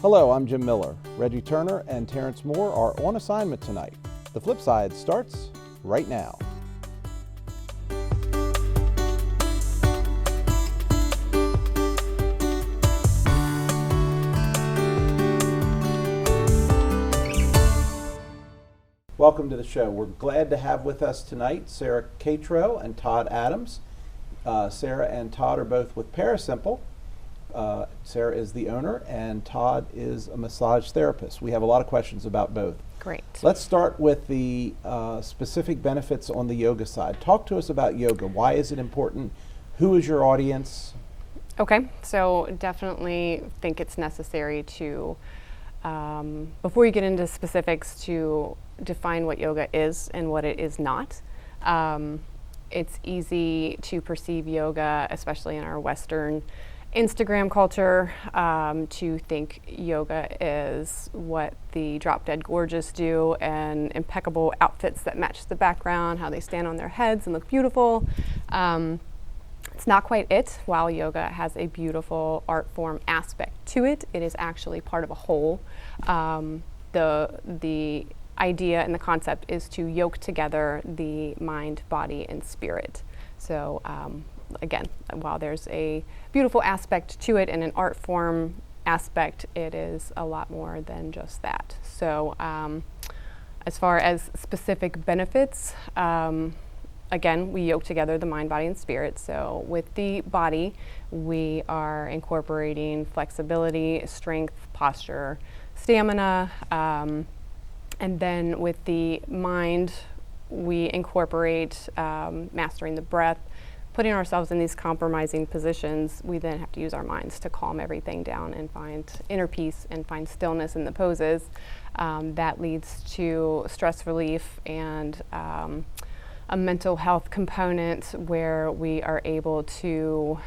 Hello, I'm Jim Miller. Reggie Turner and Terrence Moore are on assignment tonight. The FlipSide starts right now. Welcome to the show. We're glad to have with us tonight Sarah Catro and Todd Adams. Sarah and Todd are both with Parasimple. Sarah is the owner and Todd is a massage therapist. We have a lot of questions about both. Great. Let's start with the specific benefits on the yoga side. Talk to us about yoga. Why is it important? Who is your audience? Okay, so definitely think it's necessary to, before you get into specifics, to define what yoga is and what it is not. It's easy to perceive yoga, especially in our Western Instagram culture, to think yoga is what the drop dead gorgeous do and impeccable outfits that match the background, how they stand on their heads and look beautiful. It's not quite it. While yoga has a beautiful art form aspect to it, it is actually part of a whole. The idea and the concept is to yoke together the mind, body, and spirit. So again, while there's a beautiful aspect to it and an art form aspect, it is a lot more than just that. So as far as specific benefits, again, we yoke together the mind, body, and spirit. So with the body, we are incorporating flexibility, strength, posture, stamina. And then with the mind, we incorporate mastering the breath, putting ourselves in these compromising positions. We then have to use our minds to calm everything down and find inner peace and find stillness in the poses. That leads to stress relief and a mental health component where we are able to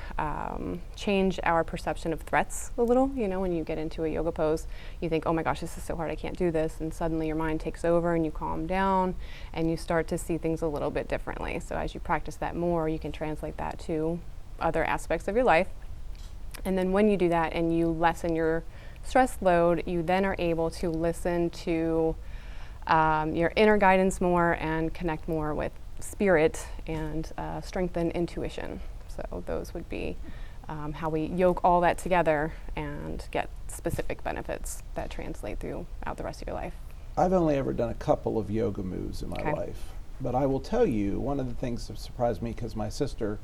change our perception of threats a little. You know, when you get into a yoga pose, you think, oh my gosh, this is so hard, I can't do this. And suddenly your mind takes over and you calm down and you start to see things a little bit differently. So as you practice that more, you can translate that to other aspects of your life. And then when you do that and you lessen your stress load, you then are able to listen to your inner guidance more and connect more with spirit and strengthen intuition. So those would be how we yoke all that together and get specific benefits that translate throughout the rest of your life. I've only ever done a couple of yoga moves in my life, but I will tell you one of the things that surprised me, because my sister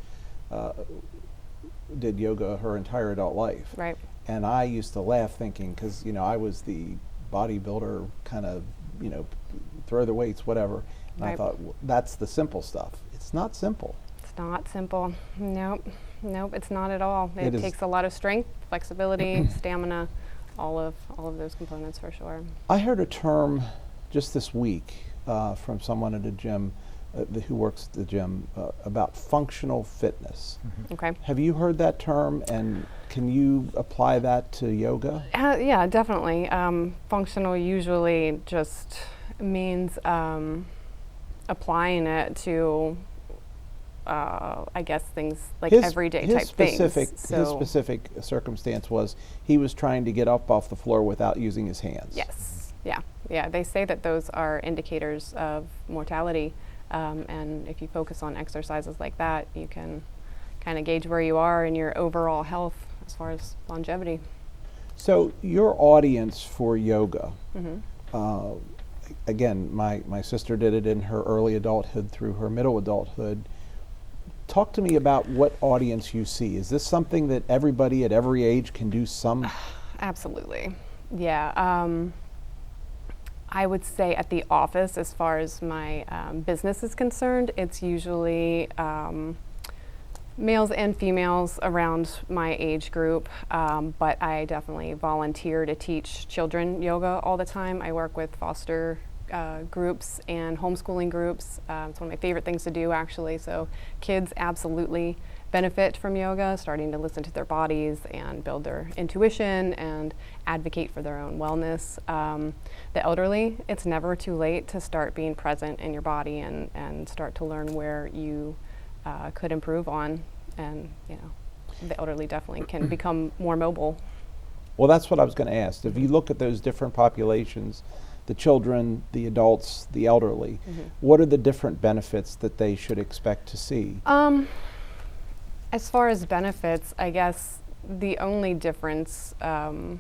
did yoga her entire adult life. Right. And I used to laugh thinking, because I was the bodybuilder kind of, throw the weights, whatever. And I thought, well, that's the simple stuff. It's not simple. It's not simple. Nope, it's not at all. It takes a lot of strength, flexibility, stamina, all of those components for sure. I heard a term just this week from someone at a gym who works at the gym about functional fitness. Mm-hmm. Okay. Have you heard that term, and can you apply that to yoga? Yeah, definitely. Functional usually just means applying it to, I guess, things like everyday type things. His specific circumstance was he was trying to get up off the floor without using his hands. Yes, yeah. They say that those are indicators of mortality, and if you focus on exercises like that, you can kind of gauge where you are in your overall health as far as longevity. So your audience for yoga, Mm-hmm. Again, my sister did it in her early adulthood through her middle adulthood. Talk to me about what audience you see. Is this something that everybody at every age can do some? Absolutely. Yeah. I would say at the office, as far as my business is concerned, it's usually males and females around my age group, but I definitely volunteer to teach children yoga all the time. I work with foster groups and homeschooling groups. It's one of my favorite things to do, actually. So kids absolutely benefit from yoga, starting to listen to their bodies and build their intuition and advocate for their own wellness. The elderly, it's never too late to start being present in your body and start to learn where you could improve on. And the elderly definitely can become more mobile. Well, that's what I was going to ask. If you look at those different populations, the children, the adults, the elderly, what are the different benefits that they should expect to see? As far as benefits, I guess the only difference, I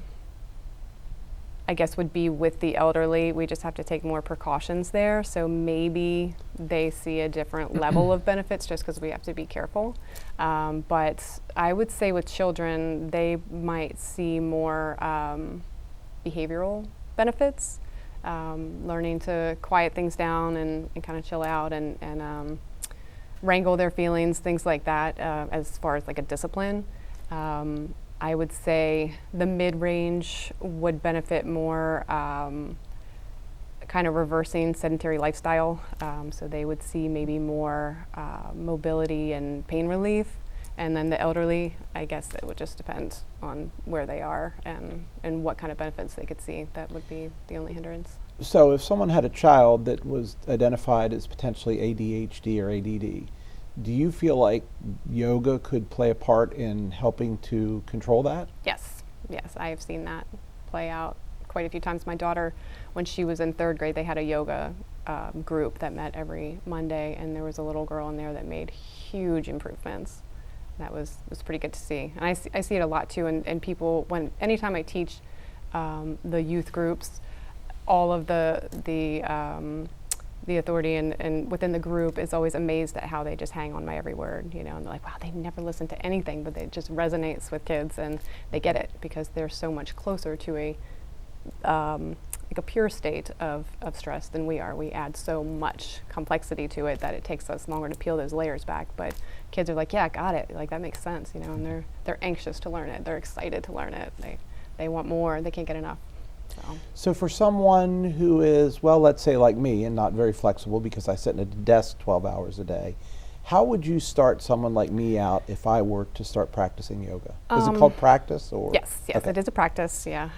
guess, would be with the elderly. We just have to take more precautions there. So maybe they see a different level of benefits just because we have to be careful. But I would say with children, they might see more behavioral benefits, learning to quiet things down and kind of chill out and wrangle their feelings, things like that, as far as like a discipline. I would say the mid-range would benefit more kind of reversing sedentary lifestyle. So they would see maybe more mobility and pain relief. And then the elderly, I guess it would just depend on where they are and what kind of benefits they could see. That would be the only hindrance. So if someone had a child that was identified as potentially ADHD or ADD, do you feel like yoga could play a part in helping to control that? Yes, I have seen that play out quite a few times. My daughter, when she was in 3rd grade, they had a yoga group that met every Monday, and there was a little girl in there that made huge improvements. That was pretty good to see. And I see it a lot too, and people, anytime I teach the youth groups, all of the authority and within the group is always amazed at how they just hang on my every word, and they're like, wow, they never listen to anything, but it just resonates with kids and they get it because they're so much closer to a pure state of stress than we are. We add so much complexity to it that it takes us longer to peel those layers back, but kids are like, yeah, got it, like that makes sense, and they're anxious to learn it, they're excited to learn it, they want more, they can't get enough. So for someone who is, well, let's say like me and not very flexible because I sit at a desk 12 hours a day, how would you start someone like me out if I were to start practicing yoga? Is it called practice or? Yes, okay. It is a practice, yeah.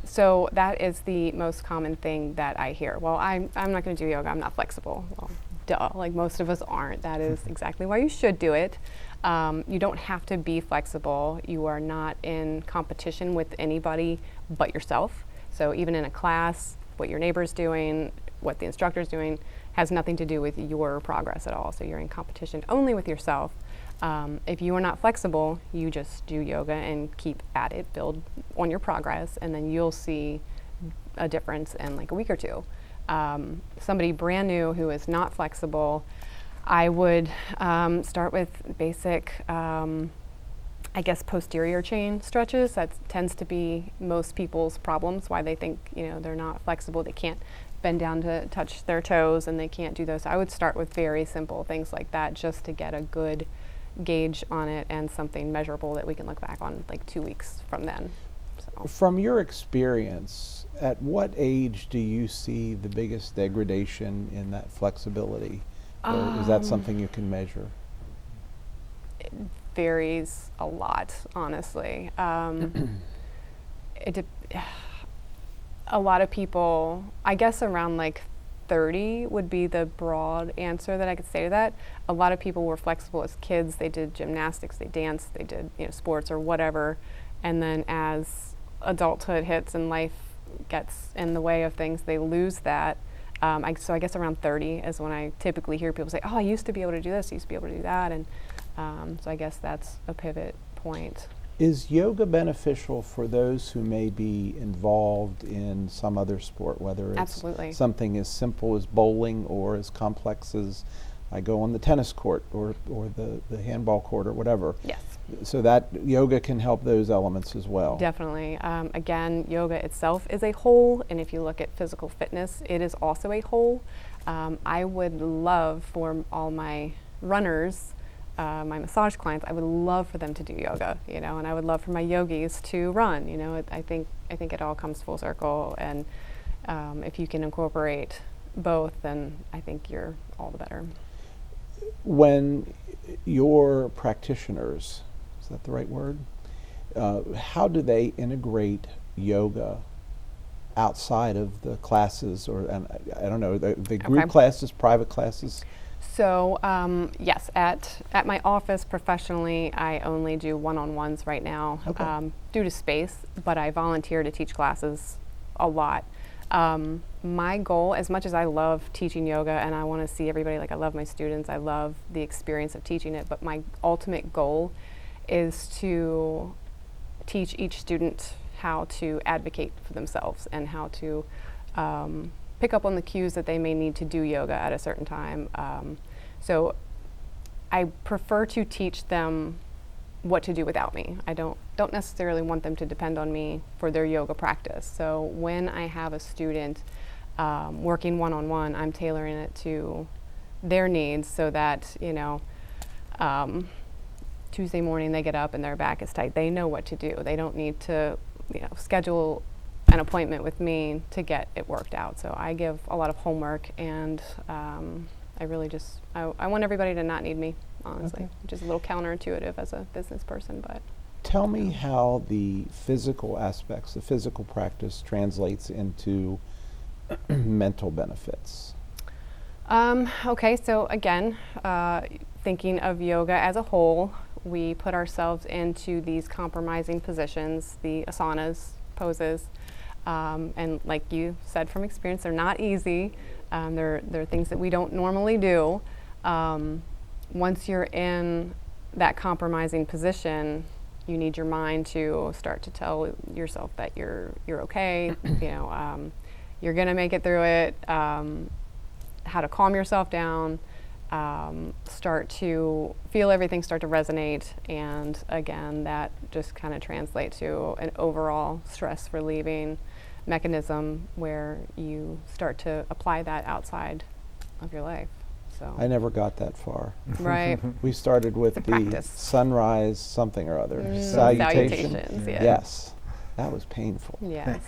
So that is the most common thing that I hear. Well, I'm not going to do yoga, I'm not flexible. Well, duh, like most of us aren't. That is exactly why you should do it. You don't have to be flexible. You are not in competition with anybody but yourself. So even in a class, what your neighbor's doing, what the instructor's doing, has nothing to do with your progress at all. So you're in competition only with yourself. If you are not flexible, you just do yoga and keep at it, build on your progress, and then you'll see a difference in like a week or two. Somebody brand new who is not flexible, I would start with basic I guess posterior chain stretches. That tends to be most people's problems, why they think they're not flexible, they can't bend down to touch their toes and they can't do those. So I would start with very simple things like that just to get a good gauge on it and something measurable that we can look back on like 2 weeks from then. So. From your experience, at what age do you see the biggest degradation in that flexibility? Or is that something you can measure? Varies a lot, honestly. A lot of people, I guess around like 30 would be the broad answer that I could say to that. A lot of people were flexible as kids. They did gymnastics, they danced, they did sports or whatever. And then as adulthood hits and life gets in the way of things, they lose that. So I guess around 30 is when I typically hear people say, oh, I used to be able to do this, I used to be able to do that. And so I guess that's a pivot point. Is yoga beneficial for those who may be involved in some other sport, whether it's Absolutely. something as simple as bowling or as complex as I go on the tennis court or the handball court or whatever? Yes. So that yoga can help those elements as well. Definitely. Again, yoga itself is a whole, and if you look at physical fitness, it is also a whole. I would love for all my runners, my massage clients, I would love for them to do yoga, and I would love for my yogis to run. I think it all comes full circle, and if you can incorporate both, then I think you're all the better. When your practitioners, is that the right word? How do they integrate yoga outside of the classes, or and I don't know, the group classes, private classes? So yes, at my office professionally, I only do one-on-ones right now due to space, but I volunteer to teach classes a lot. My goal, as much as I love teaching yoga and I want to see everybody, like I love my students, I love the experience of teaching it, but my ultimate goal is to teach each student how to advocate for themselves and how to pick up on the cues that they may need to do yoga at a certain time. So I prefer to teach them what to do without me. I don't necessarily want them to depend on me for their yoga practice. So when I have a student working one-on-one, I'm tailoring it to their needs so that, Tuesday morning they get up and their back is tight. They know what to do. They don't need to, schedule an appointment with me to get it worked out. So I give a lot of homework, and I really just, I want everybody to not need me, honestly, which is a little counterintuitive as a business person, but. Tell me how the physical aspects, the physical practice translates into mental benefits. Okay, so again, thinking of yoga as a whole, we put ourselves into these compromising positions, the asanas, poses, and like you said from experience, they're not easy. They're things that we don't normally do. Once you're in that compromising position, you need your mind to start to tell yourself that you're okay. You're gonna make it through it. How to calm yourself down. Start to feel everything start to resonate, and again, that just kind of translates to an overall stress relieving mechanism where you start to apply that outside of your life. So I never got that far. right. We started with the practice. Sunrise something or other. Salutation. Salutations, yeah. Yes, that was painful. Yes.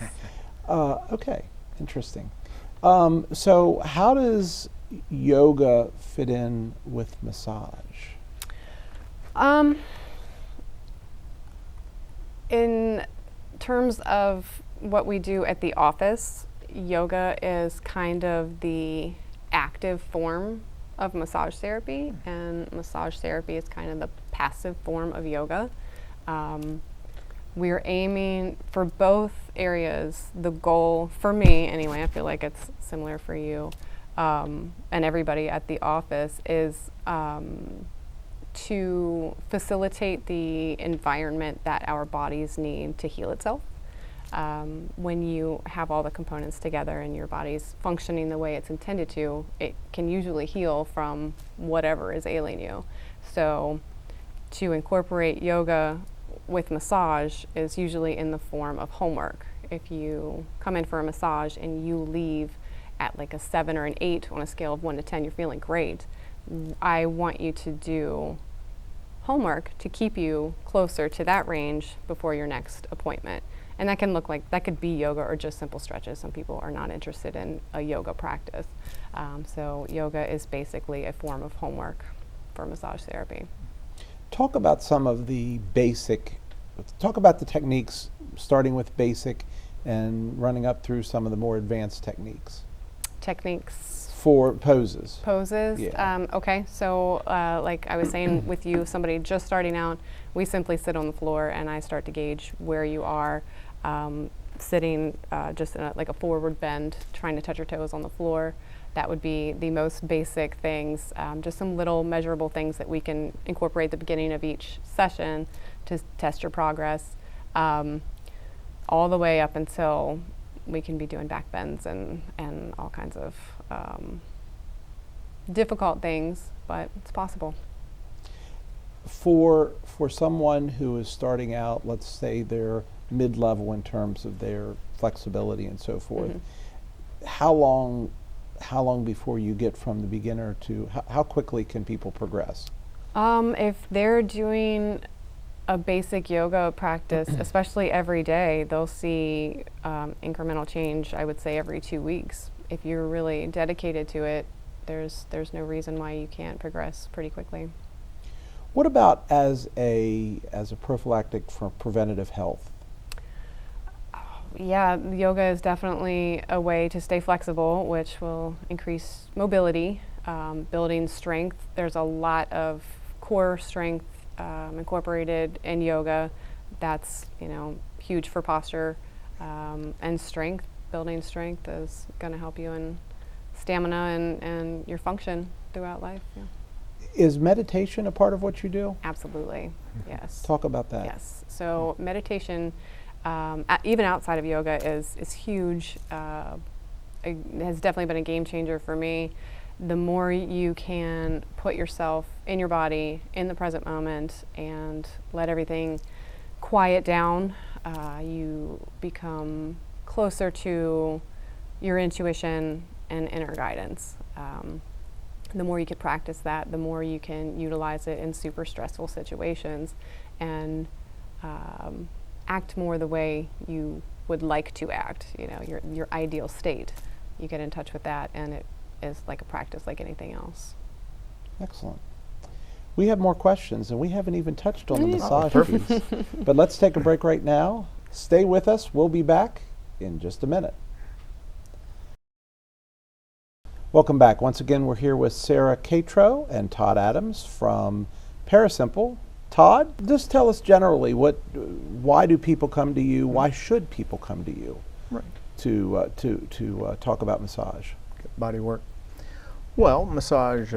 Okay, interesting. So how does yoga fit in with massage? In terms of what we do at the office, yoga is kind of the active form of massage therapy, and massage therapy is kind of the passive form of yoga. We're aiming for both areas. The goal, for me anyway, I feel like it's similar for you, and everybody at the office, is to facilitate the environment that our bodies need to heal itself. When you have all the components together and your body's functioning the way it's intended to, it can usually heal from whatever is ailing you. So to incorporate yoga with massage is usually in the form of homework. If you come in for a massage and you leave at like a 7 or an 8 on a scale of 1 to 10, you're feeling great, I want you to do homework to keep you closer to that range before your next appointment. And that can look like, that could be yoga or just simple stretches. Some people are not interested in a yoga practice. So yoga is basically a form of homework for massage therapy. Talk about some of the talk about the techniques, starting with basic and running up through some of the more advanced techniques. Techniques? For poses. Poses? Yeah. Okay, so like I was saying with you, somebody just starting out, we simply sit on the floor and I start to gauge where you are, sitting just in like a forward bend, trying to touch your toes on the floor. That would be the most basic things, just some little measurable things that we can incorporate at the beginning of each session to test your progress, all the way up until we can be doing back bends and all kinds of difficult things, but it's possible. For someone who is starting out, let's say they're mid-level in terms of their flexibility and so forth, how long before you get from the beginner to, how quickly can people progress? If they're doing a basic yoga practice, especially every day, they'll see incremental change, I would say, every 2 weeks. If you're really dedicated to it, there's no reason why you can't progress pretty quickly. What about as a prophylactic for preventative health? Yeah, yoga is definitely a way to stay flexible, which will increase mobility. building strength. There's a lot of core strength incorporated in yoga. That's huge for posture and strength. Building strength is going to help you in stamina and your function throughout life. Yeah. Is meditation a part of what you do? Absolutely, yes. Talk about that. Yes. So meditation, even outside of yoga, is huge. It has definitely been a game changer for me. The more you can put yourself in your body, in the present moment, and let everything quiet down, you become closer to your intuition and inner guidance. The more you can practice that, the more you can utilize it in super stressful situations and act more the way you would like to act, your ideal state. You get in touch with that, and it is like a practice like anything else. Excellent. We have more questions, and we haven't even touched on the massage perfect. piece. But let's take a break right now. Stay with us. We'll be back in just a minute. Welcome back. Once again, we're here with Sarah Catro and Todd Adams from Parasimple. Todd, just tell us generally why do people come to you? Why should people come to you Right. to talk about massage? Body work. Well, massage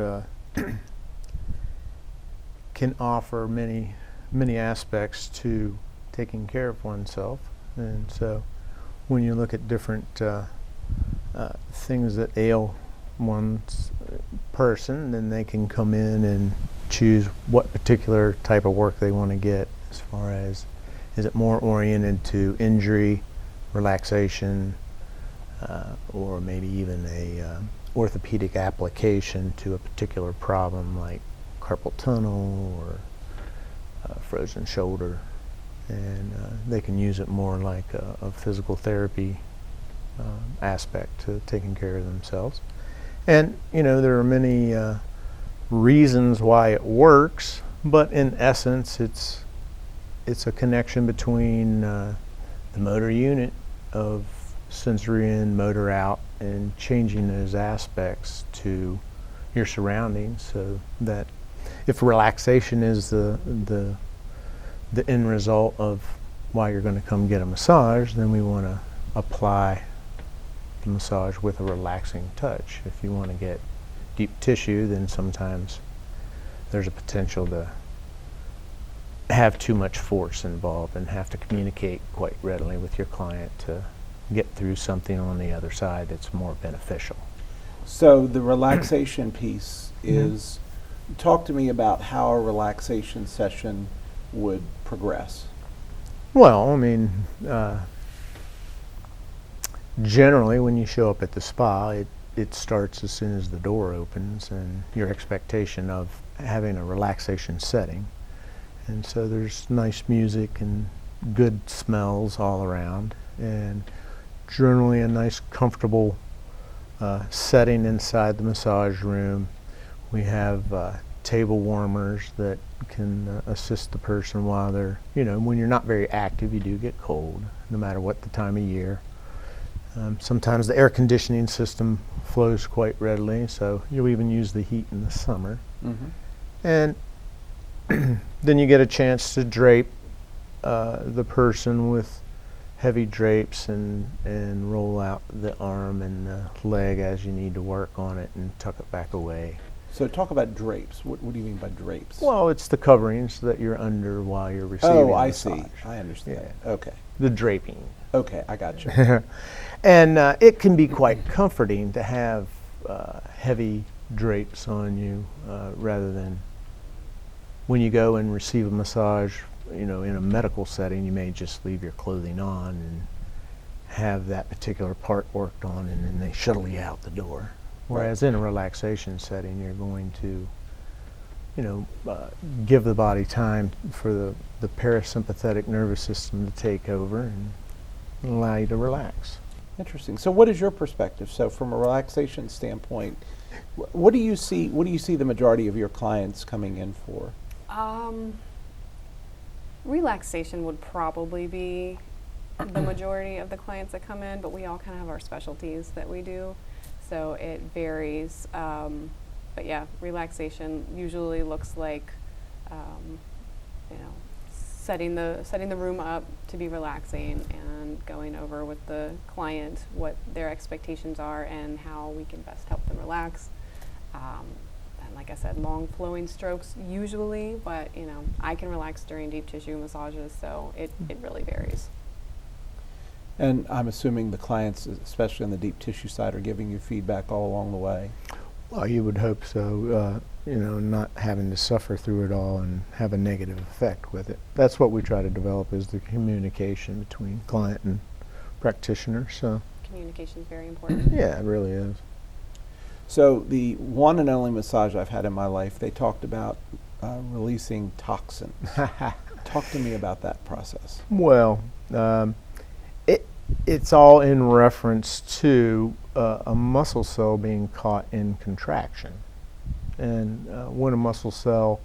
can offer many aspects to taking care of oneself, and so when you look at different things that ail one's person, then they can come in and choose what particular type of work they want to get, as far as is it more oriented to injury, relaxation, or maybe even a orthopedic application to a particular problem like carpal tunnel or frozen shoulder, and they can use it more like a physical therapy aspect to taking care of themselves. And there are many reasons why it works, but in essence it's a connection between the motor unit of sensory in, motor out, and changing those aspects to your surroundings, so that if relaxation is the end result of why you're going to come get a massage, then we want to apply the massage with a relaxing touch. If you want to get deep tissue, then sometimes there's a potential to have too much force involved and have to communicate quite readily with your client to get through something on the other side that's more beneficial. So the relaxation piece is, talk to me about how a relaxation session would progress. Well, I mean, generally when you show up at the spa, it starts as soon as the door opens, and your expectation of having a relaxation setting. And so there's nice music and good smells all around, and generally a nice comfortable setting inside the massage room. We have table warmers that can assist the person while they're, when you're not very active, you do get cold, no matter what the time of year. Sometimes the air conditioning system flows quite readily, so you'll even use the heat in the summer. Mm-hmm. And then you get a chance to drape the person with heavy drapes and roll out the arm and the leg as you need to work on it and tuck it back away. So talk about drapes. What do you mean by drapes? Well, it's the coverings that you're under while you're receiving the I massage. see. I understand. Yeah. Okay. The draping. Okay, I got you. And it can be quite comforting to have heavy drapes on you rather than when you go and receive a massage, in a medical setting, you may just leave your clothing on and have that particular part worked on, and then they shuttle you out the door. Whereas in a relaxation setting, you're going to, give the body time for the parasympathetic nervous system to take over and allow you to relax. Interesting. So what is your perspective? So from a relaxation standpoint, what do you see the majority of your clients coming in for? Relaxation would probably be the majority of the clients that come in, but we all kind of have our specialties that we do. So it varies But yeah, relaxation usually looks like, setting the room up to be relaxing and going over with the client what their expectations are and how we can best help them relax. And like I said, long flowing strokes usually, but I can relax during deep tissue massages, so it really varies. And I'm assuming the clients, especially on the deep tissue side, are giving you feedback all along the way. Well, you would hope so, not having to suffer through it all and have a negative effect with it. That's what we try to develop, is the communication between client and practitioner. So Communication is very important. yeah, it really is. So the one and only massage I've had in my life, they talked about releasing toxins. Talk to me about that process. Well, it's all in reference to a muscle cell being caught in contraction. And when a muscle cell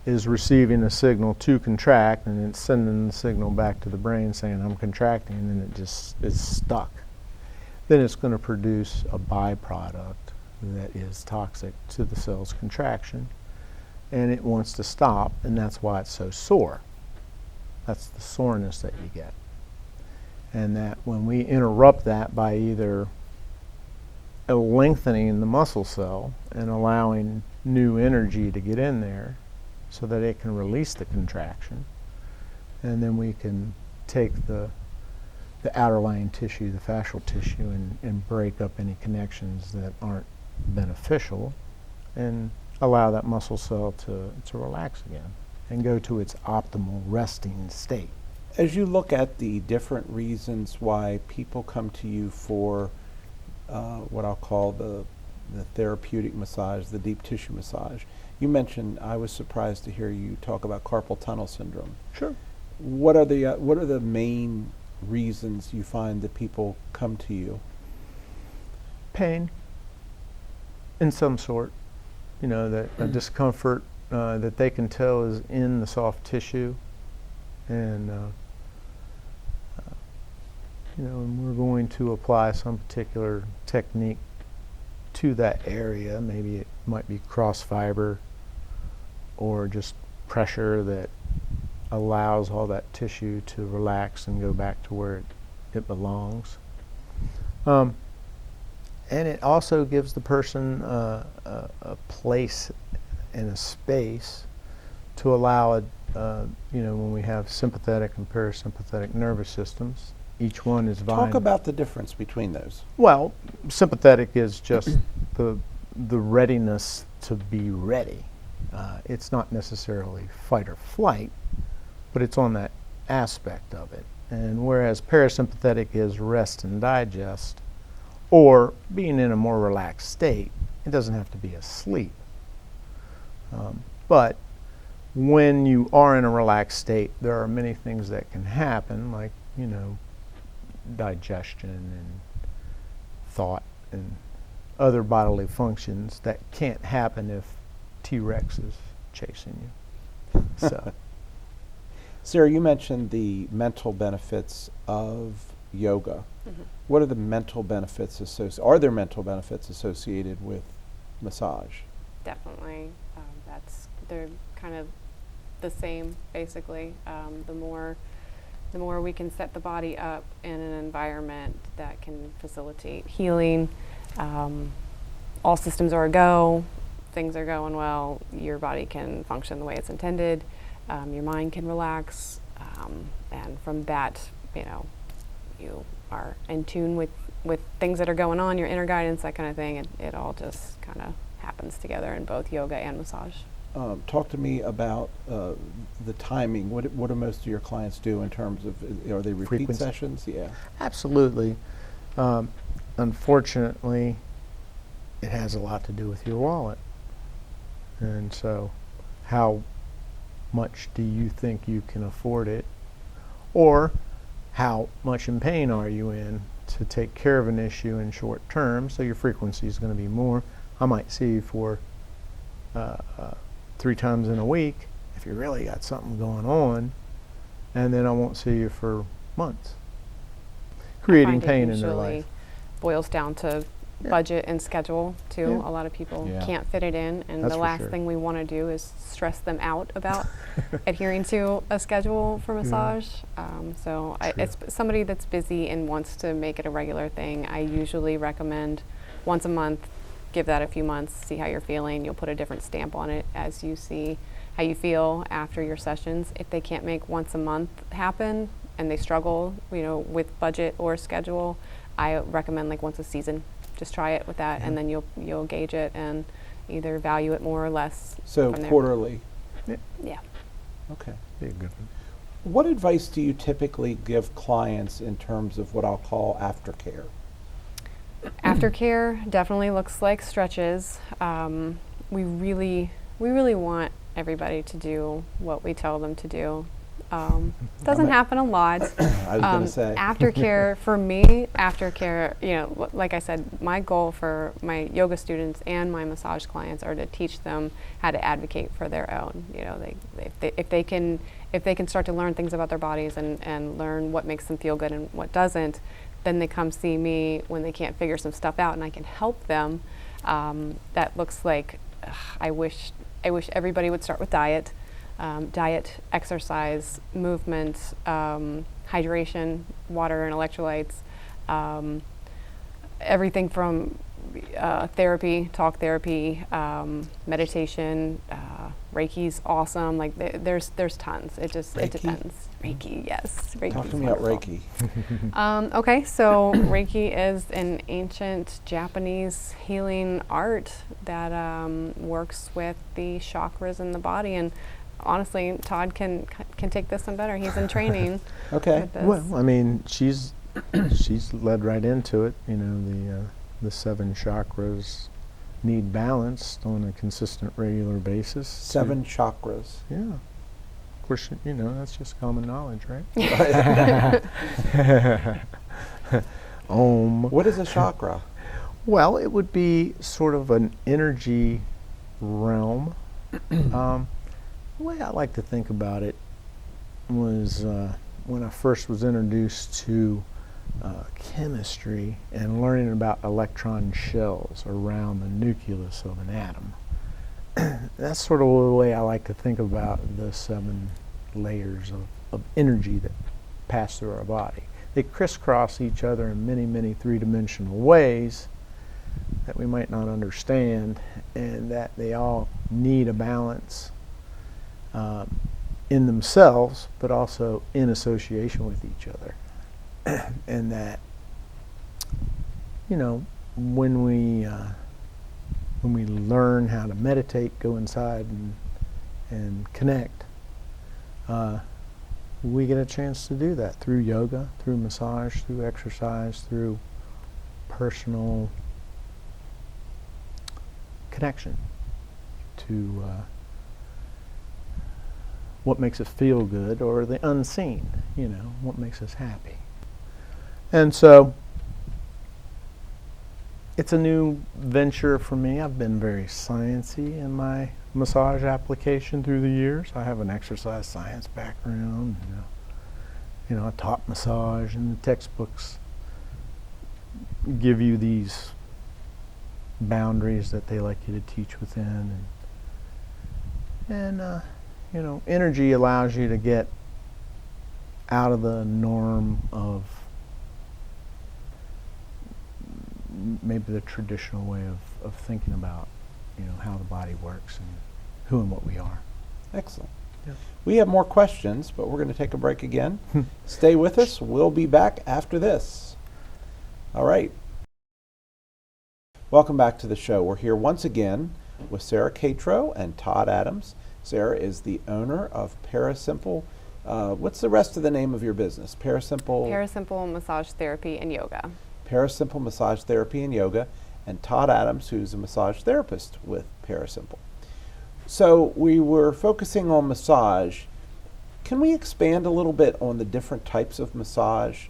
is receiving a signal to contract and it's sending the signal back to the brain saying I'm contracting, and then it just is stuck, then it's going to produce a byproduct that is toxic to the cell's contraction, and it wants to stop, and that's why it's so sore. That's the soreness that you get. And that when we interrupt that by either lengthening the muscle cell and allowing new energy to get in there so that it can release the contraction, and then we can take the outer lying tissue, the fascial tissue, and break up any connections that aren't beneficial and allow that muscle cell to relax again and go to its optimal resting state. As you look at the different reasons why people come to you for what I'll call the therapeutic massage, the deep tissue massage, you mentioned, I was surprised to hear you talk about carpal tunnel syndrome. Sure. What are the main reasons you find that people come to you? Pain in some sort, that a discomfort that they can tell is in the soft tissue, and and we're going to apply some particular technique to that area. Maybe it might be cross fiber or just pressure that allows all that tissue to relax and go back to where it belongs. And it also gives the person a place and a space to allow when we have sympathetic and parasympathetic nervous systems, each one is vying. Talk about the difference between those. Well, sympathetic is just the readiness to be ready. It's not necessarily fight or flight, but it's on that aspect of it. And whereas parasympathetic is rest and digest, or being in a more relaxed state, it doesn't have to be asleep. But when you are in a relaxed state, there are many things that can happen, like, digestion and thought and other bodily functions that can't happen if T-Rex is chasing you. So, Sarah, you mentioned the mental benefits of yoga. Mm-hmm. What are the mental benefits are there mental benefits associated with massage? Definitely. They're kind of the same, basically. The more we can set the body up in an environment that can facilitate healing, all systems are a go, things are going well, your body can function the way it's intended, your mind can relax, and from that, you are in tune with things that are going on, your inner guidance, that kind of thing. It all just kind of happens together in both yoga and massage. Talk to me about the timing. What do most of your clients do in terms of, are they repeat Frequency. sessions? Yeah. absolutely. Unfortunately, it has a lot to do with your wallet. And so, how much do you think you can afford it? Or how much in pain are you in to take care of an issue in short term? So your frequency is going to be more. I might see you for 3 times in a week if you really got something going on, and then I won't see you for months, creating pain in their life. Boils down to budget and schedule too. Yeah. A lot of people Yeah. can't fit it in, and That's the for last sure. thing we want to do is stress them out about adhering to a schedule for massage. True. It's somebody that's busy and wants to make it a regular thing. I usually recommend once a month. Give that a few months, see how you're feeling. You'll put a different stamp on it as you see how you feel after your sessions. If they can't make once a month happen and they struggle, with budget or schedule, I recommend like once a season. Just try it with that, and then you'll gauge it and either value it more or less. So from there. quarterly. Yeah. Okay. Be a good one. What advice do you typically give clients in terms of what I'll call aftercare? Aftercare definitely looks like stretches. We really want everybody to do what we tell them to do. Doesn't happen a lot. I was going to say. Aftercare, for me, like I said, my goal for my yoga students and my massage clients are to teach them how to advocate for their own. If they can start to learn things about their bodies and learn what makes them feel good and what doesn't, then they come see me when they can't figure some stuff out, and I can help them. That looks like, I wish everybody would start with diet. Diet, exercise, movement, hydration, water and electrolytes, everything from therapy, talk therapy, meditation, Reiki's awesome. Like there's tons. It Reiki? depends. Reiki, yes. Reiki's Talk to me about wonderful. Reiki. Okay, so Reiki is an ancient Japanese healing art that works with the chakras in the body, and honestly, Todd can take this one better. He's in training. Okay. with this. Well, I mean, she's led right into it. The 7 chakras need balanced on a consistent, regular basis. 7 chakras. Yeah. Of course, that's just common knowledge, right? Om. What is a chakra? Well, it would be sort of an energy realm. The way I like to think about it was when I first was introduced to chemistry and learning about electron shells around the nucleus of an atom. That's sort of the way I like to think about the 7 layers of energy that pass through our body. They crisscross each other in many, many 3-dimensional ways that we might not understand, and that they all need a balance in themselves, but also in association with each other. And that, when we learn how to meditate, go inside and connect, we get a chance to do that through yoga, through massage, through exercise, through personal connection to what makes us feel good, or the unseen, what makes us happy. And so it's a new venture for me. I've been very sciencey in my massage application through the years. I have an exercise science background. I taught massage, and the textbooks give you these boundaries that they like you to teach within, and energy allows you to get out of the norm of maybe the traditional way of thinking about how the body works and who and what we are. Excellent. Yeah. We have more questions, but we're going to take a break again. Stay with us. We'll be back after this. All right. Welcome back to the show. We're here once again with Sarah Catro and Todd Adams. Sarah is the owner of Parasimple. What's the rest of the name of your business? Parasimple Massage Therapy and Yoga. Parasimple Massage Therapy and Yoga, and Todd Adams, who's a massage therapist with Parasimple. So we were focusing on massage. Can we expand a little bit on the different types of massage?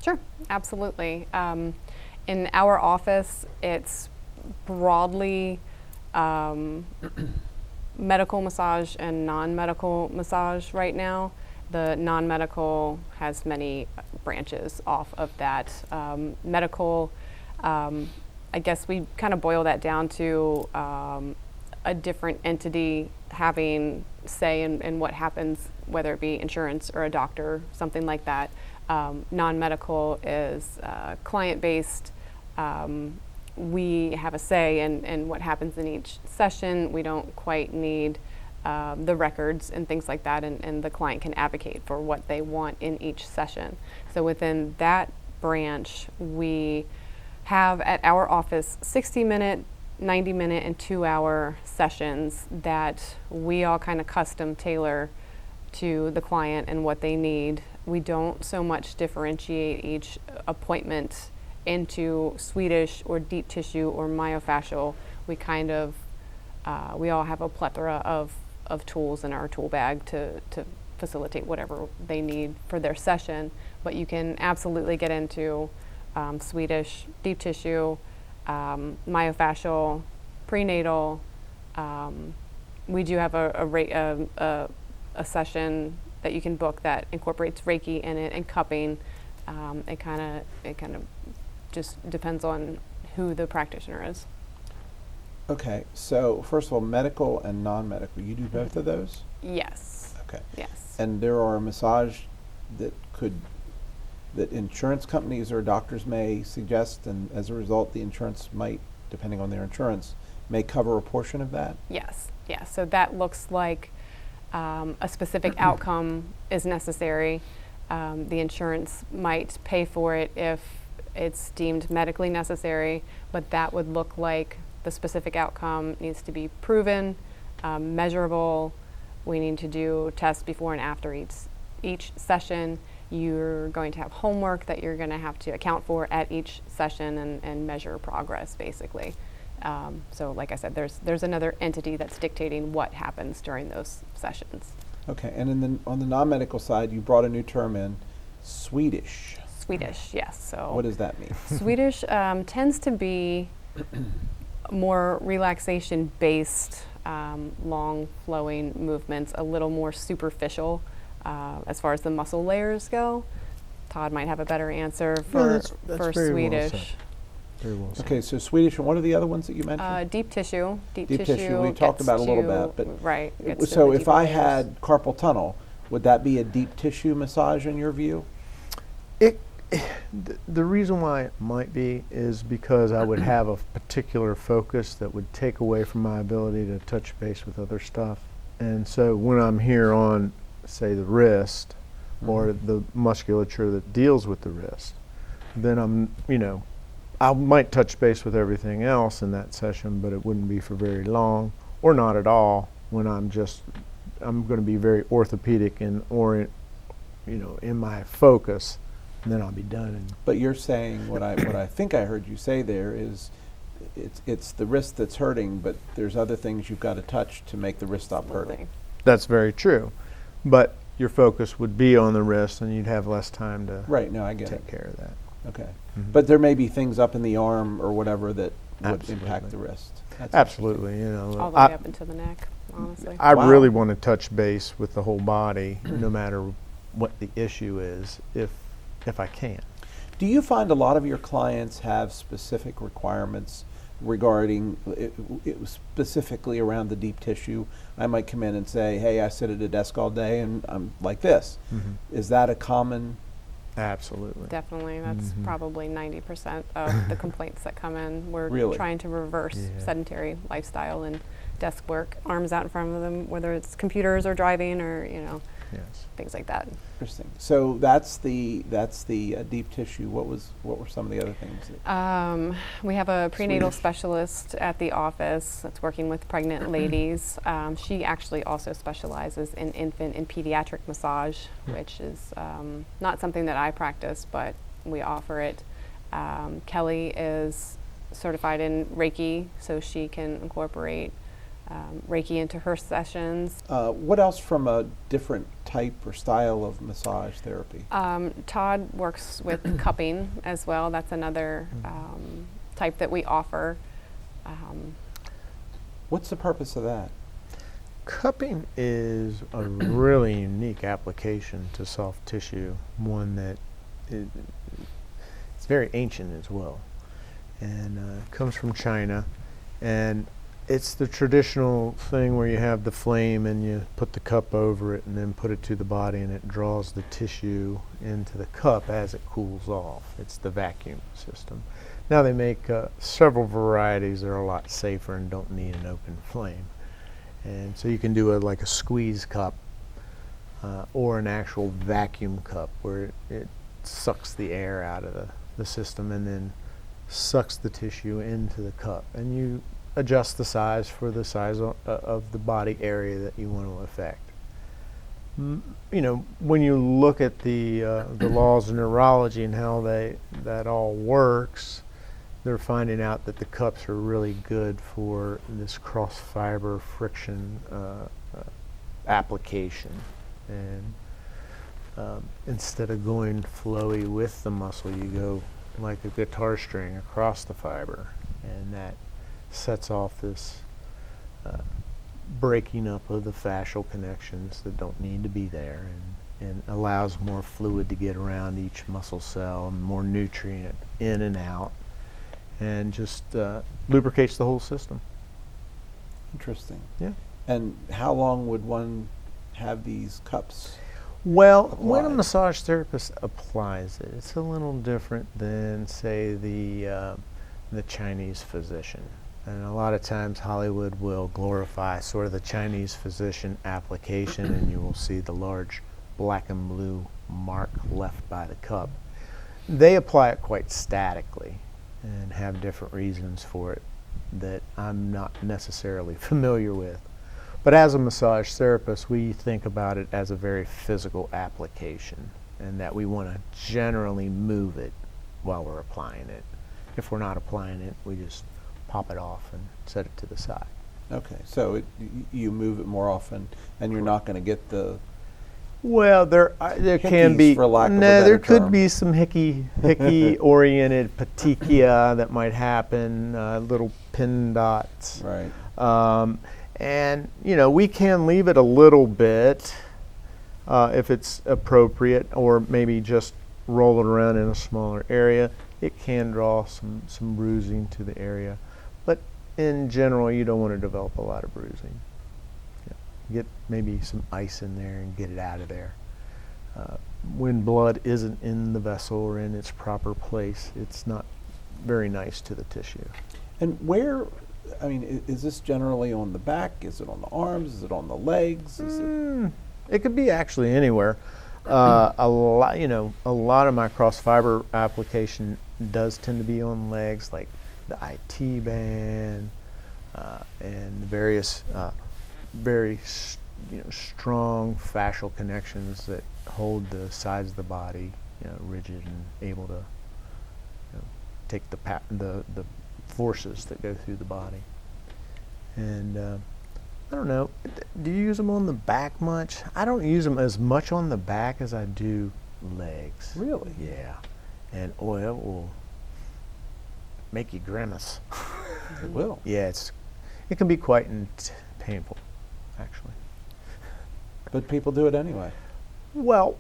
Sure, absolutely. In our office, it's broadly medical massage and non-medical massage right now. The non-medical has many branches off of that. Medical I guess we kind of boil that down to a different entity having say in what happens, whether it be insurance or a doctor, something like that. Non-medical is client-based. We have a say in what happens in each session. We don't quite need the records and things like that, and the client can advocate for what they want in each session. So within that branch, we have at our office 60-minute, 90-minute, and 2-hour sessions that we all kind of custom tailor to the client and what they need. We don't so much differentiate each appointment into Swedish or deep tissue or myofascial. We kind of, we all have a plethora of tools in our tool bag to facilitate whatever they need for their session. But you can absolutely get into Swedish, deep tissue, myofascial, prenatal. We do have a session that you can book that incorporates Reiki in it and cupping. It kind of just depends on who the practitioner is. Okay, so first of all, medical and non-medical, you do both of those? Yes. Okay. Yes. And there are massage that insurance companies or doctors may suggest, and as a result, the insurance might, depending on their insurance, may cover a portion of that? Yes. Yes. So that looks like a specific outcome is necessary. The insurance might pay for it if it's deemed medically necessary, but that would look like the specific outcome needs to be proven, measurable. We need to do tests before and after each session. You're going to have homework that you're going to have to account for at each session and measure progress, basically. So like I said, there's another entity that's dictating what happens during those sessions. Okay, and on the non-medical side, you brought a new term in, Swedish. Swedish, yes. So What does that mean? Swedish tends to be more relaxation-based, long flowing movements, a little more superficial as far as the muscle layers go. Todd might have a better answer for that's very well Swedish. said. Very well said. Okay, so Swedish, and what are the other ones that you mentioned? Deep tissue. Deep tissue, we talked about a little bit, but right. Gets to so the if deeper I layers. had carpal tunnel, would that be a deep tissue massage in your view? The reason why it might be is because I would have a particular focus that would take away from my ability to touch base with other stuff. And so when I'm here on, say, the wrist or the musculature that deals with the wrist, then I might touch base with everything else in that session, but it wouldn't be for very long or not at all when I'm going to be very orthopedic and in my focus. And then I'll be done. But you're saying what I think I heard you say there is it's the wrist that's hurting, but there's other things you've got to touch to make the wrist stop hurting. That's very true. But your focus would be on the wrist and you'd have less time to Right, no, I get take it. care of that. Okay. Mhm. But there may be things up in the arm or whatever that would Absolutely. impact the wrist. That's Absolutely. all the way up into the neck, honestly. I Wow. really want to touch base with the whole body, no matter what the issue is, if I can. Do you find a lot of your clients have specific requirements regarding, specifically around the deep tissue? I might come in and say, hey, I sit at a desk all day and I'm like this. Mm-hmm. Is that a common? Absolutely. Definitely, that's Mhm. probably 90% of the complaints that come in. We're Really? trying to reverse Yeah. sedentary lifestyle and desk work, arms out in front of them, whether it's computers or driving or Yes. things like that. Interesting. So that's the deep tissue. What were some of the other things? We have a prenatal Swedish. specialist at the office that's working with pregnant ladies. She actually also specializes in infant and pediatric massage, which is not something that I practice, but we offer it. Kelly is certified in Reiki, so she can incorporate Reiki into her sessions. What else from a different type or style of massage therapy? Todd works with cupping as well. That's another type that we offer. What's the purpose of that? Cupping is a really unique application to soft tissue, one that it's very ancient as well. and it comes from China, and it's the traditional thing where you have the flame and you put the cup over it and then put it to the body, and it draws the tissue into the cup as it cools off. It's the vacuum system. Now they make several varieties that are a lot safer and don't need an open flame. And so you can do like a squeeze cup or an actual vacuum cup where it sucks the air out of the system and then sucks the tissue into the cup. And you adjust the size for the size of the body area that you want to affect. You know, when you look at the laws of neurology and how that all works, they're finding out that the cups are really good for this cross fiber friction application. And instead of going flowy with the muscle, you go like a guitar string across the fiber, and that sets off this breaking up of the fascial connections that don't need to be there, and allows more fluid to get around each muscle cell and more nutrient in and out, and just lubricates the whole system. Interesting. Yeah. And how long would one have these cups? Well, when a applied? massage therapist applies it, it's a little different than, say, the Chinese physician. And a lot of times Hollywood will glorify sort of the Chinese physician application, and you will see the large black and blue mark left by the cup. They apply it quite statically and have different reasons for it that I'm not necessarily familiar with. But as a massage therapist, we think about it as a very physical application, and that we want to generally move it while we're applying it. If we're not applying it, we just pop it off and set it to the side. Okay, so you move it more often, and you're not going to get the Well, there can hickeys, be, for lack of a no, better there could term. be some hickey oriented petechia that might happen, little pin dots. right. And you know, we can leave it a little bit if it's appropriate, or maybe just roll it around in a smaller area. It can draw some bruising to the area, but in general, you don't want to develop a lot of bruising. Get maybe some ice in there and get it out of there. When blood isn't in the vessel or in its proper place, it's not very nice to the tissue. And where, I mean, is this generally on the back? Is it on the arms? Is it on the legs? Is it? It could be actually anywhere. A lot of my cross fiber application does tend to be on legs, like the IT band and the various very strong fascial connections that hold the sides of the body rigid and able to take the forces that go through the body. And I don't know, do you use them on the back much? I don't use them as much on the back as I do legs. Really? Yeah. And oil will make you grimace. It will. Yeah, it can be quite painful, actually. But people do it anyway. Well,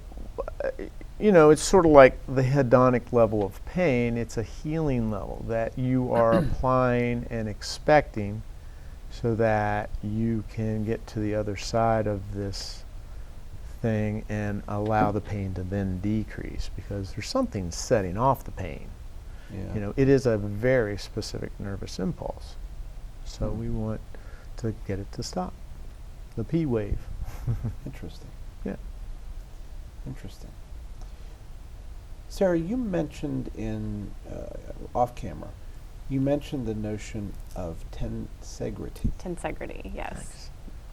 it's sort of like the hedonic level of pain. It's a healing level that you are applying and expecting so that you can get to the other side of this thing and allow the pain to then decrease, because there's something setting off the pain. Yeah. It is a very specific nervous impulse. So we want to get it to stop. The P wave. Interesting. Yeah. Interesting. Sarah, you mentioned off camera, you mentioned the notion of tensegrity. Tensegrity, yes. Thanks.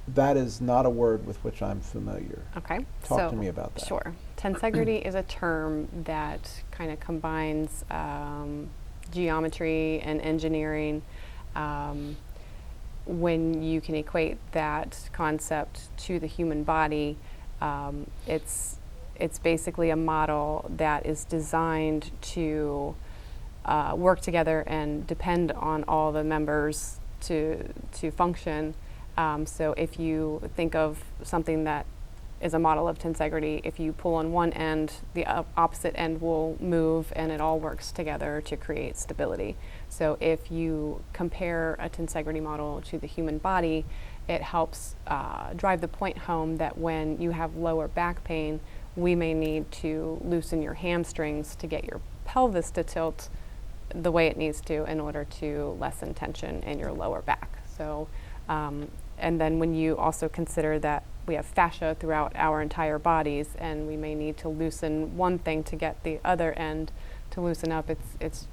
That is not a word with which I'm familiar. Okay. Talk to me about that. Sure. Tensegrity is a term that kind of combines geometry and engineering. When you can equate that concept to the human body, it's basically a model that is designed to work together and depend on all the members to function. So if you think of something that is a model of tensegrity. If you pull on one end, the opposite end will move, and it all works together to create stability. So if you compare a tensegrity model to the human body, it helps drive the point home that when you have lower back pain, we may need to loosen your hamstrings to get your pelvis to tilt the way it needs to in order to lessen tension in your lower back. So, and then when you also consider that we have fascia throughout our entire bodies, and we may need to loosen one thing to get the other end to loosen up, it's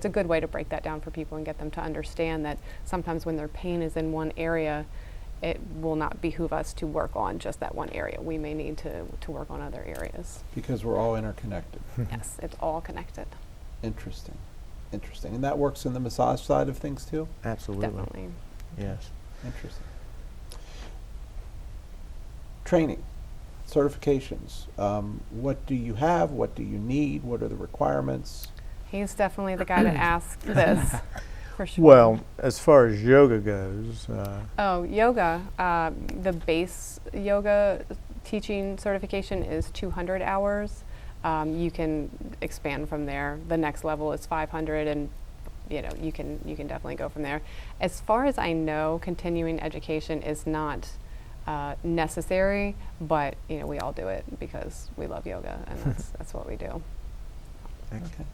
a good way to break that down for people and get them to understand that sometimes when their pain is in one area, it will not behoove us to work on just that one area. We may need to work on other areas. Because we're all interconnected. Yes, it's all connected. Interesting. Interesting. And that works in the massage side of things too? Absolutely. Definitely. Yes. Interesting. Training, certifications. What do you have? What do you need? What are the requirements? He's definitely the guy to ask this, for sure. Well, as far as yoga goes, Yoga. The base yoga teaching certification is 200 hours. You can expand from there. The next level is 500, and you can definitely go from there. As far as I know, continuing education is not necessary, but we all do it because we love yoga, and that's what we do. Okay.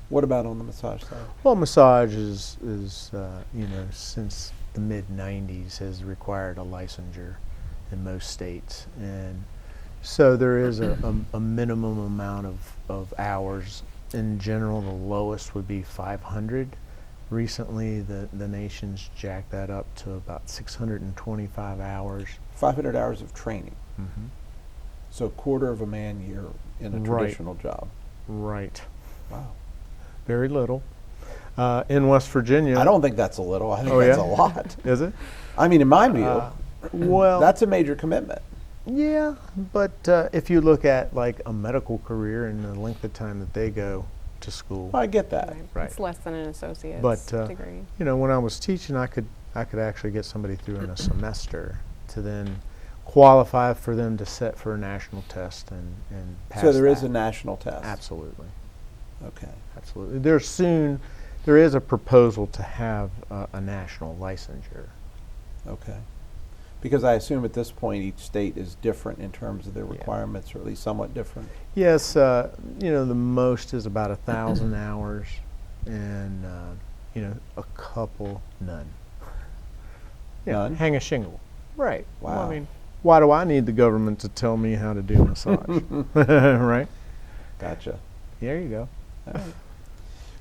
What about on the massage side? well, massage is since the mid-'90s has required a licensure in most states, and so there is a minimum amount of hours. In general, the lowest would be 500. Recently, the nation's jacked that up to about 625 hours. 500 hours of training. Mm-hmm. So a quarter of a man year in a Right. traditional job. Right. Wow. Very little. In West Virginia. I don't think that's a little. I think Oh, that's yeah? a lot. Is it? I mean, in my view, Well, that's a major commitment. yeah, but if you look at like a medical career and the length of time that they go to school, I get that. Right. It's less than an associate's But, degree. when I was teaching, I could actually get somebody through in a semester to then qualify for them to set for a national test and pass. So there is that. a national test. Absolutely, Okay. absolutely. There is a proposal to have a national licensure. Okay. Because I assume at this point each state is different in terms of their Yeah. requirements, or at least somewhat different. Yes, the most is about 1,000 hours, and a couple none. Yeah, None? hang a shingle. Right. Well, Wow. I mean, why do I need the government to tell me how to do massage? Right. Gotcha. There you go. All right.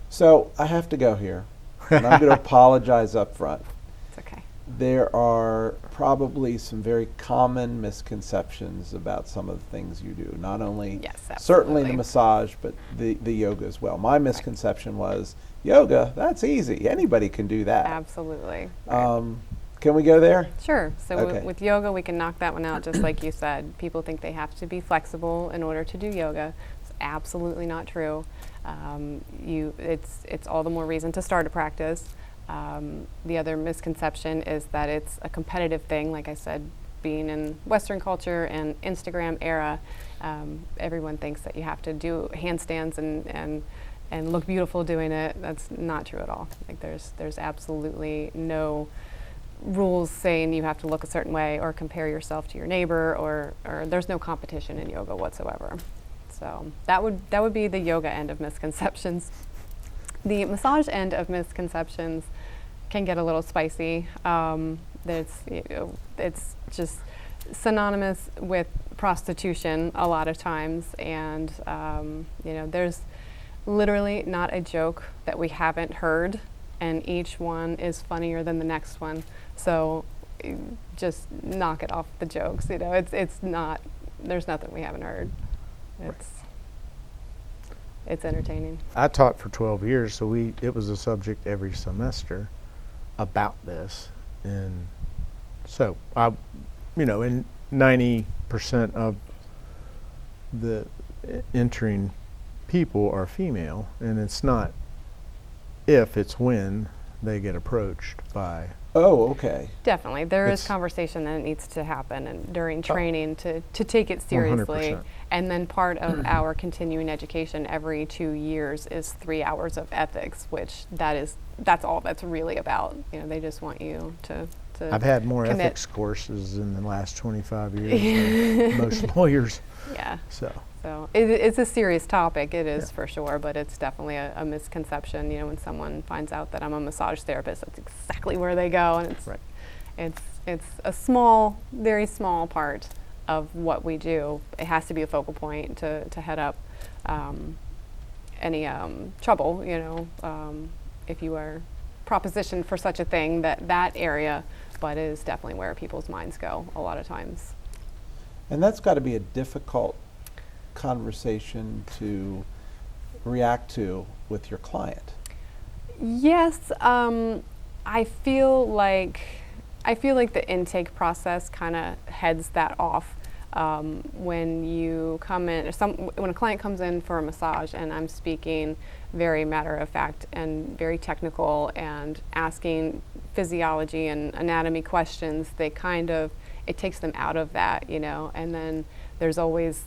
So I have to go here, and I'm going to apologize up front. It's okay. There are probably some very common misconceptions about some of the things you do. Not only Yes, certainly the absolutely. massage, but the yoga as well. My misconception was yoga. That's easy. Anybody can do that. Absolutely. Right. Can we go there? Sure. So Okay. with yoga, we can knock that one out just like you said. People think they have to be flexible in order to do yoga. It's absolutely not true. It's all the more reason to start a practice. The other misconception is that it's a competitive thing. Like I said, being in Western culture and Instagram era, everyone thinks that you have to do handstands and look beautiful doing it. That's not true at all. Like there's absolutely no rules saying you have to look a certain way or compare yourself to your neighbor, or there's no competition in yoga whatsoever. So that would be the yoga end of misconceptions. The massage end of misconceptions can get a little spicy. It's just synonymous with prostitution a lot of times, and there's literally not a joke that we haven't heard, and each one is funnier than the next one. So just knock it off the jokes. It's not. There's nothing we haven't heard. It's entertaining. I taught for 12 years, so it was a subject every semester about this, and so and 90% of the entering people are female, and it's not if, it's when they get approached by Oh, okay. Definitely. There is It's- conversation that needs to happen and during training to take it seriously. 100%. And then part of our continuing education every 2 years is 3 hours of ethics, which that's all that's really about. You know, they just want you to I've had more commit. ethics courses in the last 25 years than most lawyers. Yeah. So So it's a serious topic, it is Yeah. for sure, but it's definitely a misconception. You know, when someone finds out that I'm a massage therapist, that's exactly where they go, and Right. it's a small, very small part of what we do. It has to be a focal point to head up any trouble. You know, if you are propositioned for such a thing, that area, but it is definitely where people's minds go a lot of times. And that's got to be a difficult conversation to react to with your client. Yes, I feel like the intake process kind of heads that off. When you come in, when a client comes in for a massage, and I'm speaking very matter of fact and very technical and asking physiology and anatomy questions, it takes them out of that, you know. And then there's always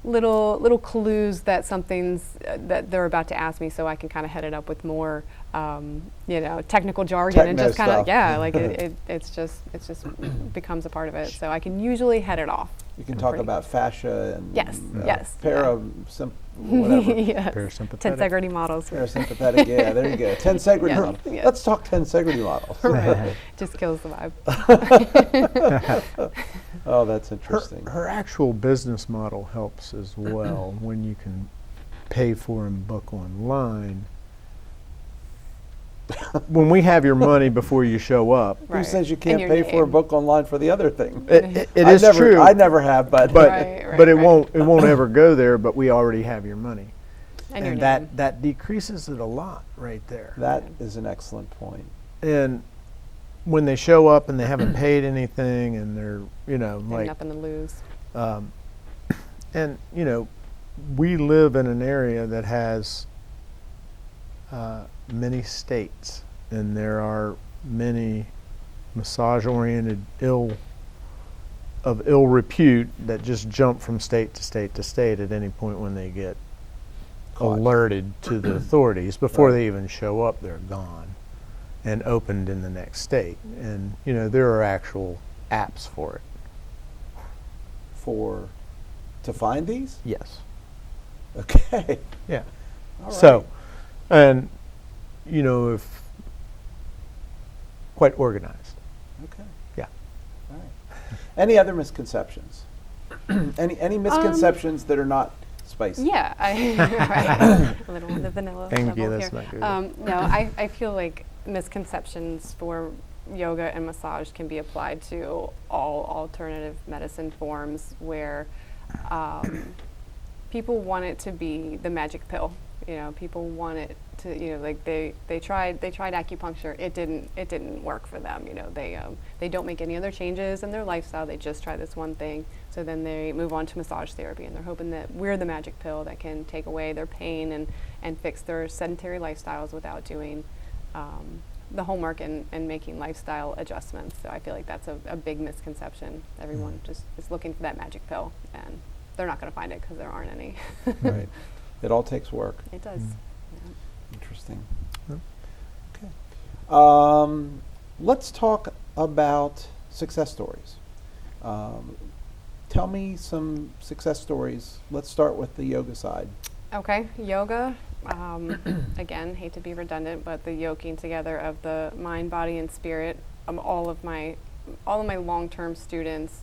little clues that something's that they're about to ask me, so I can kind of head it up with more technical jargon and Techno just kind of stuff. like it's just becomes a part of it, so I can usually head it off. You can talk about fascia and Yes, whatever. Yes. parasympathetic. Tensegrity models. Parasympathetic, yeah, there you go. Tensegrity Yeah, model. yeah. Let's talk tensegrity models. Right. Just kills the vibe. Oh, that's interesting. Her actual business model helps as well when you can pay for and book online. When we have your money before you show up, Who Right. says you And can't your pay for a name. book online for the other thing? it I is never, true. I never have, but Right. but it won't ever go there. But we already have your money, And your name. that decreases it a lot right there. that is an excellent point. And when they show up and they haven't paid anything, and they're And like, nothing to lose. and we live in an area that has many states, and there are many massage-oriented ill repute that just jump from state to state to state at any point when they get Caught. alerted to the authorities. Before Right. they even show up, they're gone and opened in the next state. And there are actual apps for it. To find these? Yes. Okay. Yeah. All So, right. and if quite organized. Okay. Yeah. All right. Any other misconceptions? any misconceptions that are not spicy? Yeah, right. A little on the vanilla Thank you, level that's here. not good. No, I feel like misconceptions for yoga and massage can be applied to all alternative medicine forms where people want it to be the magic pill. People want it to, like they tried acupuncture. It didn't work for them. They don't make any other changes in their lifestyle. They just try this one thing. So then they move on to massage therapy, and they're hoping that we're the magic pill that can take away their pain and fix their sedentary lifestyles without doing the homework and making lifestyle adjustments. So I feel like that's a big misconception. Everyone just is looking for that magic pill, and they're not going to find it because there aren't any. Right. It all takes work. It does. Interesting. Yep. Okay. Let's talk about success stories. Tell me some success stories. Let's start with the yoga side. Okay, yoga. Again, hate to be redundant, but the yoking together of the mind, body, and spirit. All of my long-term students.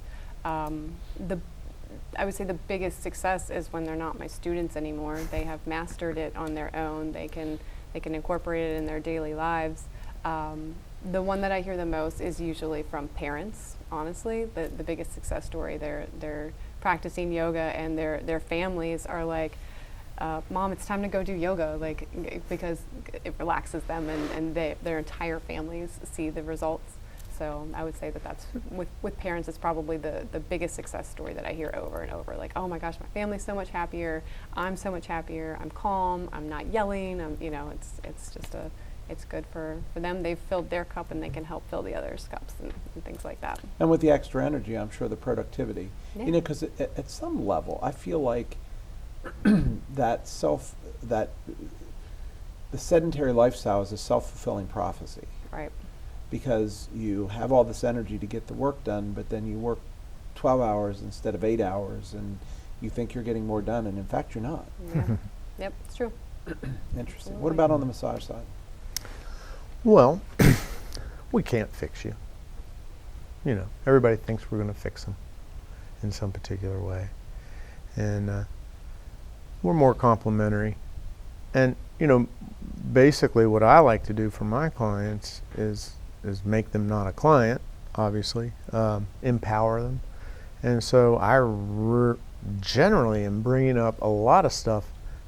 I would say the biggest success is when they're not my students anymore. They have mastered it on their own. They can incorporate it in their daily lives. The one that I hear the most is usually from parents. Honestly, the biggest success story. They're practicing yoga, and their families are like, Mom, it's time to go do yoga, because it relaxes them, and their entire families see the results. So I would say that's with parents, it's probably the biggest success story that I hear over and over. Like, oh my gosh, my family's so much happier. I'm so much happier. I'm calm. I'm not yelling. It's just it's good for them. They've filled their cup and they can help fill the others' cups and things like that. And with the extra energy, I'm sure the productivity, Yeah. you know, because at some level, I feel like that the sedentary lifestyle is a self-fulfilling prophecy, Right. because you have all this energy to get the work done, but then you work 12 hours instead of 8 hours, and you think you're getting more done, and in fact, you're not. Yeah. Yep, it's true. Interesting. What about on the massage side? Well, we can't fix you. You know, everybody thinks we're going to fix them in some particular way. And we're more complimentary. And, you know, basically what I like to do for my clients is make them not a client, obviously, empower them. And so I generally am bringing up a lot of stuff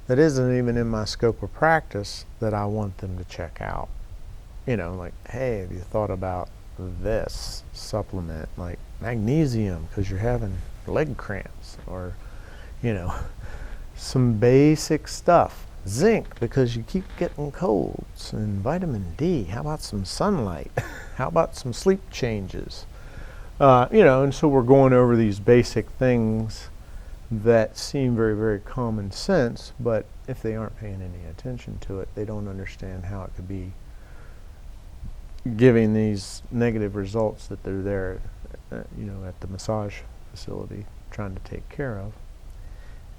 that isn't even in my scope of practice that I want them to check out. You know, like, hey, have you thought about this supplement, like magnesium, because you're having leg cramps, or, you know, some basic stuff. Zinc, because you keep getting colds, and vitamin D. How about some sunlight? How about some sleep changes? You know, and so we're going over these basic things that seem very, very common sense, but if they aren't paying any attention to it, they don't understand how it could be giving these negative results that they're there, you know, at the massage facility trying to take care of.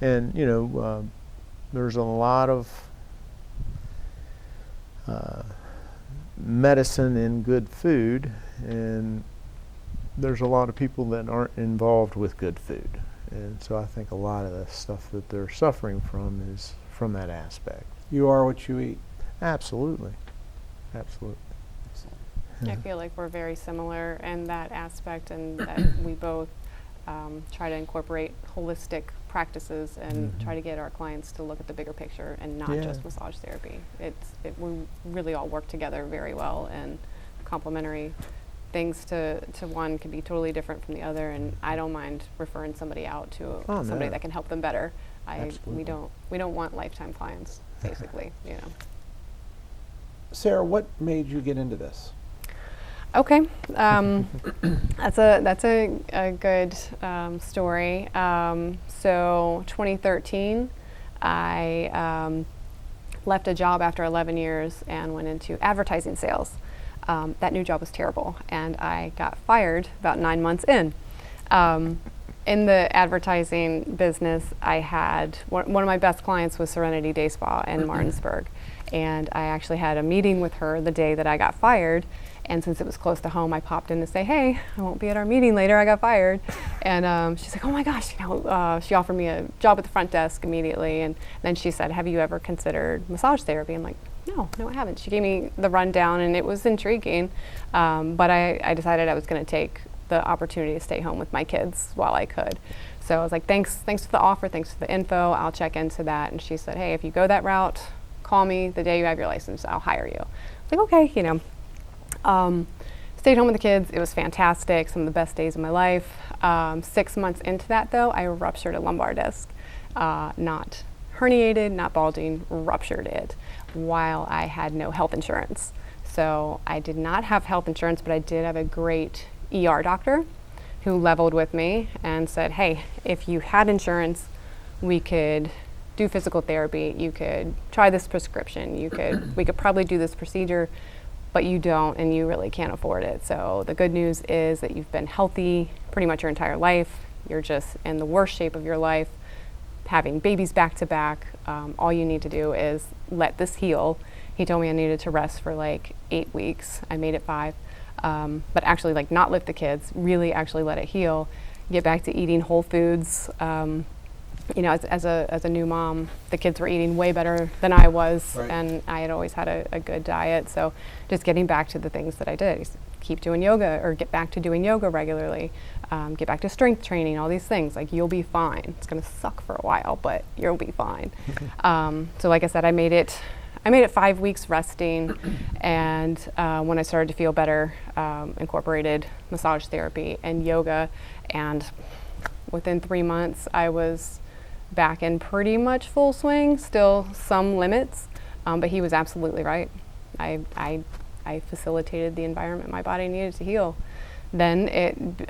And, you know, there's a lot of medicine in good food, and there's a lot of people that aren't involved with good food. And so I think a lot of the stuff that they're suffering from is from that aspect. You are what you eat. Absolutely. Absolutely. I feel like we're very similar in that aspect, and that we both try to incorporate holistic practices and try to get our clients to look at the bigger picture and not just massage therapy. We really all work together very well, and complementary things to one can be totally different from the other, and I don't mind referring somebody out to somebody that can help them better. We don't want lifetime clients, basically, you know. Sarah, what made you get into this? Okay, that's a good story. So 2013, I left a job after 11 years and went into advertising sales. That new job was terrible, and I got fired about 9 months in. In the advertising business, I had one of my best clients was Serenity Day Spa in Martinsburg, and I actually had a meeting with her the day that I got fired. And since it was close to home, I popped in to say, hey, I won't be at our meeting later, I got fired. And she's like, oh my gosh, you know, she offered me a job at the front desk immediately. And then she said, have you ever considered massage therapy? I'm like, no, I haven't. She gave me the rundown, and it was intriguing. But I decided I was going to take the opportunity to stay home with my kids while I could. So I was like, thanks for the offer, thanks for the info, I'll check into that. And she said, hey, if you go that route, call me the day you have your license, I'll hire you. I was like, okay, you know. Stayed home with the kids. It was fantastic. Some of the best days of my life. 6 months into that, though, I ruptured a lumbar disc. Not herniated, not bulging, ruptured it while I had no health insurance. So I did not have health insurance, but I did have a great ER doctor who leveled with me and said, hey, if you had insurance, we could do physical therapy. You could try this prescription. We could probably do this procedure, but you don't, and you really can't afford it. So the good news is that you've been healthy pretty much your entire life. You're just in the worst shape of your life, having babies back to back. All you need to do is let this heal. He told me I needed to rest for like 8 weeks. I made it 5. But actually like not lift the kids, really actually let it heal, get back to eating whole foods. You know, as a new mom, the kids were eating way better than I was, right. And I had always had a good diet. So just getting back to the things that I did, keep doing yoga, or get back to doing yoga regularly, get back to strength training, all these things. Like, you'll be fine. It's gonna suck for a while, but you'll be fine. So like I said, I made it 5 weeks resting, and when I started to feel better, incorporated massage therapy and yoga, and within 3 months I was back in pretty much full swing, still some limits, but he was absolutely right. I facilitated the environment my body needed to heal. Then it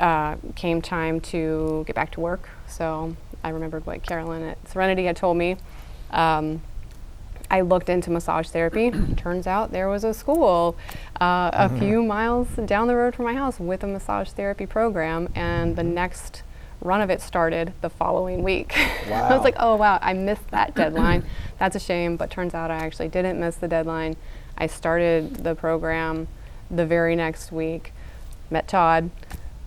came time to get back to work. So I remembered what Carolyn at Serenity had told me. I looked into massage therapy. Turns out there was a school a few miles down the road from my house with a massage therapy program, and the next run of it started the following week. Wow. I was like, oh wow, I missed that deadline. That's a shame, but turns out I actually didn't miss the deadline. I started the program the very next week, met Todd,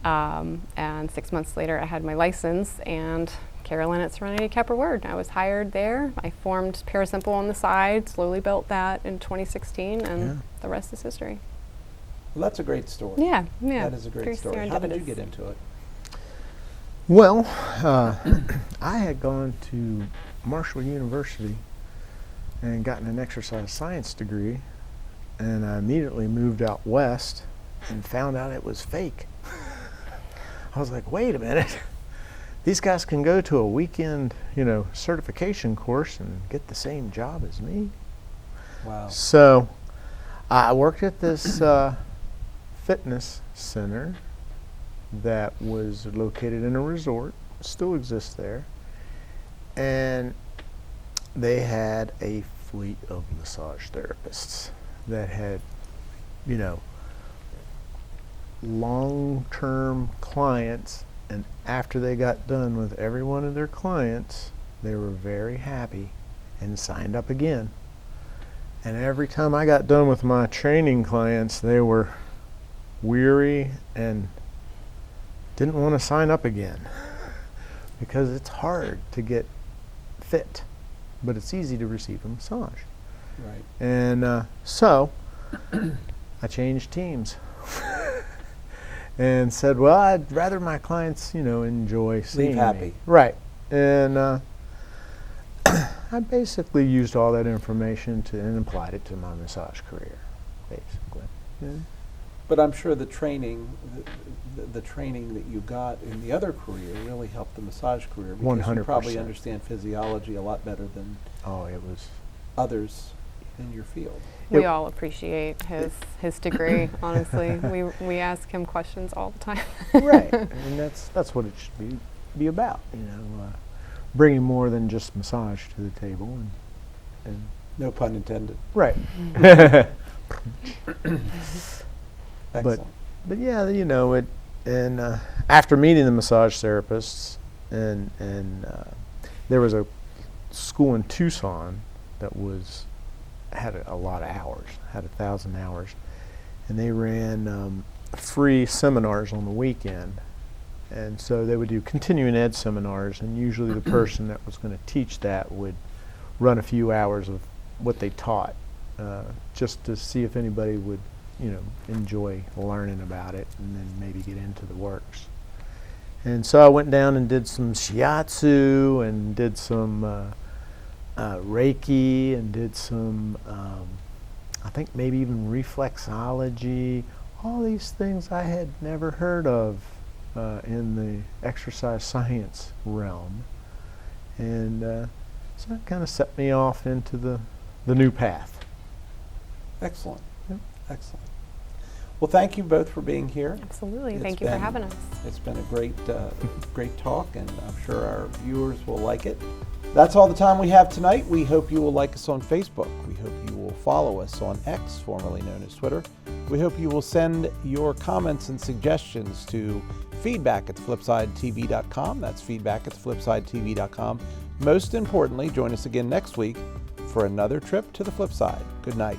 and 6 months later I had my license, and Carolyn at Serenity kept her word. I was hired there. I formed Parasimple on the side, slowly built that in 2016, and the rest is history. Well, that's a great story. Yeah. That is a great Very story. How did you serendipitous. get into it? Well, I had gone to Marshall University and gotten an exercise science degree, and I immediately moved out west and found out it was fake. I was like, wait a minute. These guys can go to a weekend, certification course and get the same job as me. Wow. So I worked at this fitness center that was located in a resort, still exists there, and they had a fleet of massage therapists that had, long-term clients, and after they got done with every one of their clients, they were very happy and signed up again. And every time I got done with my training clients, they were weary and didn't want to sign up again because it's hard to get fit, but it's easy to receive a massage. Right. And so I changed teams and said, well, I'd rather my clients, enjoy seeing happy. me. Right. And I basically used all that information and applied it to my massage career, basically. Yeah. But I'm sure the training, the training that you got in the other career really helped the massage career, because you 100%. probably understand physiology a lot better than It was others in your field. We all appreciate his degree, honestly. We ask him questions all the time. right, and that's what it should be about, bringing more than just massage to the table, and No pun intended. right. Excellent. But yeah, it, and after meeting the massage therapists, and there was a school in Tucson that had a lot of hours, had 1,000 hours, and they ran free seminars on the weekend, and so they would do continuing ed seminars, and usually the person that was going to teach that would run a few hours of what they taught, just to see if anybody would enjoy learning about it and then maybe get into the works. And so I went down and did some shiatsu and did some Reiki and did some, I think maybe even reflexology, all these things I had never heard of in the exercise science realm. And so that kind of set me off into the new path. Excellent. Yep. Excellent. Well, thank you both for being here. Absolutely. It's Thank you for been- having us. It's been a great talk, and I'm sure our viewers will like it. That's all the time we have tonight. We hope you will like us on Facebook. We hope you will follow us on X, formerly known as Twitter. We hope you will send your comments and suggestions to feedback@flipsidetv.com. That's feedback@flipsidetv.com. Most importantly, join us again next week for another trip to the flip side. Good night.